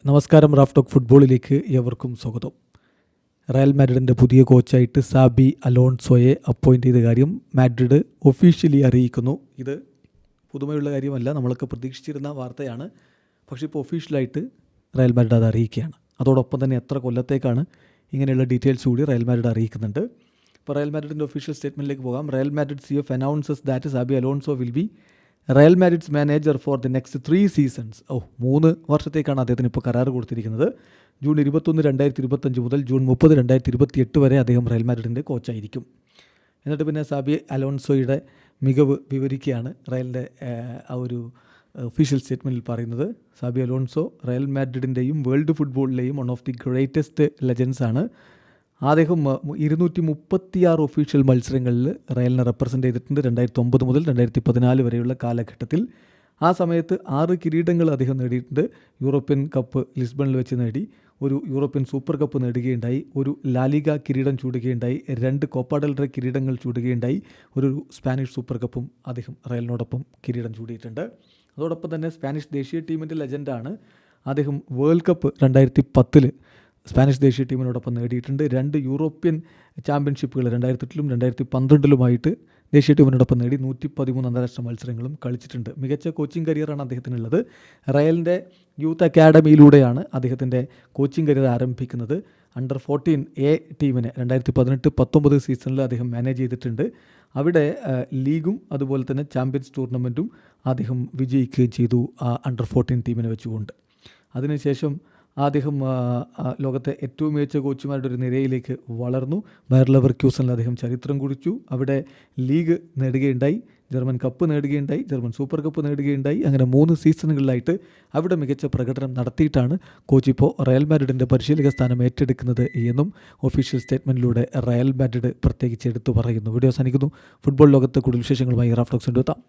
നമസ്കാരം. Raf talk ഫുട്ബോളിലേക്ക് ഏവർക്കും സ്വാഗതം. റയൽ മാഡ്രിഡിൻ്റെ പുതിയ കോച്ചായിട്ട് സാബി അലോൺസോയെ അപ്പോയിൻ്റ് ചെയ്ത കാര്യം മാഡ്രിഡ് ഒഫീഷ്യലി അറിയിക്കുന്നു. ഇത് പുതുമയുള്ള കാര്യമല്ല, നമ്മളൊക്കെ പ്രതീക്ഷിച്ചിരുന്ന വാർത്തയാണ്. പക്ഷേ ഇപ്പോൾ ഒഫീഷ്യലായിട്ട് റയൽ മാഡ്രിഡ് അത് അറിയിക്കുകയാണ്. അതോടൊപ്പം തന്നെ എത്ര കൊല്ലത്തേക്കാണ് ഇങ്ങനെയുള്ള ഡീറ്റെയിൽസ് കൂടി റയൽ മാഡ്രിഡ് അറിയിക്കുന്നുണ്ട്. ഇപ്പോൾ റയൽ മാഡ്രിഡിൻ്റെ ഒഫീഷ്യൽ സ്റ്റേറ്റ്മെൻറ്റിലേക്ക് പോകാം. Real Madrid CF announces that Xabi Alonso will be Real Madrid's manager for the next 3 seasons. 3 വർഷത്തേക്കാണ് അദ്ദേഹത്തിന് ഇപ്പോൾ കരാർ കൊടുത്തിരിക്കുന്നത്. ജൂൺ 21, 2025 മുതൽ ജൂൺ 30, 2028 വരെ അദ്ദേഹം റയൽ മാഡ്രിഡിൻ്റെ കോച്ചായിരിക്കും. എന്നിട്ട് പിന്നെ സാബി അലോൺസോയുടെ മികവ് വിവരിക്കുകയാണ് റയലിൻ്റെ ആ ഒരു ഒഫീഷ്യൽ സ്റ്റേറ്റ്മെൻറ്റിൽ പറയുന്നത്. സാബി അലോൺസോ റയൽ മാഡ്രിഡിൻ്റെയും വേൾഡ് ഫുട്ബോളിലെയും one of the greatest legends ആണ്. അദ്ദേഹം 236 ഒഫീഷ്യൽ മത്സരങ്ങളിൽ റയലിനെ റെപ്രസെൻ്റ് ചെയ്തിട്ടുണ്ട് 2009 മുതൽ 2014 വരെയുള്ള കാലഘട്ടത്തിൽ. ആ സമയത്ത് 6 കിരീടങ്ങൾ അദ്ദേഹം നേടിയിട്ടുണ്ട്. യൂറോപ്യൻ കപ്പ് ലിസ്ബണിൽ വെച്ച് നേടി, ഒരു യൂറോപ്യൻ സൂപ്പർ കപ്പ് നേടുകയുണ്ടായി, ഒരു ലാലിഗ കിരീടം ചൂടുകയുണ്ടായി, 2 കോപ്പ ഡെൽ റേ കിരീടങ്ങൾ ചൂടുകയുണ്ടായി, ഒരു സ്പാനിഷ് സൂപ്പർ കപ്പും അദ്ദേഹം റയലിനോടൊപ്പം കിരീടം ചൂടിയിട്ടുണ്ട്. അതോടൊപ്പം തന്നെ സ്പാനിഷ് ദേശീയ ടീമിൻ്റെ ലെജൻഡാണ്. അദ്ദേഹം വേൾഡ് കപ്പ് 2010 സ്പാനിഷ് ദേശീയ ടീമിനോടൊപ്പം നേടിയിട്ടുണ്ട്. 2 യൂറോപ്യൻ ചാമ്പ്യൻഷിപ്പുകൾ 2008 2012 ദേശീയ ടീമിനോടൊപ്പം നേടി. 113 അന്താരാഷ്ട്ര മത്സരങ്ങളും കളിച്ചിട്ടുണ്ട്. മികച്ച കോച്ചിങ് കരിയറാണ് അദ്ദേഹത്തിനുള്ളത്. റയലിൻ്റെ യൂത്ത് അക്കാഡമിയിലൂടെയാണ് അദ്ദേഹത്തിൻ്റെ കോച്ചിങ് കരിയർ ആരംഭിക്കുന്നത്. അണ്ടർ 14 ടീമിനെ 2018-19 സീസണിൽ അദ്ദേഹം മാനേജ് ചെയ്തിട്ടുണ്ട്. അവിടെ ലീഗും അതുപോലെ തന്നെ ചാമ്പ്യൻസ് ടൂർണമെൻറ്റും അദ്ദേഹം വിജയിക്കുകയും ചെയ്തു ആ അണ്ടർ 14 ടീമിനെ വെച്ചുകൊണ്ട്. അതിനുശേഷം അദ്ദേഹം ലോകത്തെ ഏറ്റവും മികച്ച കോച്ചുമാരുടെ ഒരു നിരയിലേക്ക് വളർന്നു. ബയർ ലെവർക്യൂസനിൽ അദ്ദേഹം ചരിത്രം കുറിച്ചു. അവിടെ ലീഗ് നേടുകയുണ്ടായി, ജർമ്മൻ കപ്പ് നേടുകയുണ്ടായി, ജർമ്മൻ സൂപ്പർ കപ്പ് നേടുകയുണ്ടായി. അങ്ങനെ 3 സീസണുകളിലായിട്ട് അവിടെ മികച്ച പ്രകടനം നടത്തിയിട്ടാണ് കോച്ച് ഇപ്പോൾ റയൽ മാഡ്രിഡിൻ്റെ പരിശീലക സ്ഥാനം ഏറ്റെടുക്കുന്നത് എന്നും ഒഫീഷ്യൽ സ്റ്റേറ്റ്മെൻറ്റിലൂടെ റയൽ മാഡ്രിഡ് പ്രത്യേകിച്ച് എടുത്തു പറയുന്നു. വീഡിയോ അവസാനിക്കുന്നു. ഫുട്ബോൾ ലോകത്തെ കൂടുതൽ വിശേഷങ്ങളുമായി റാഫ് ടോക്സ് എത്താം.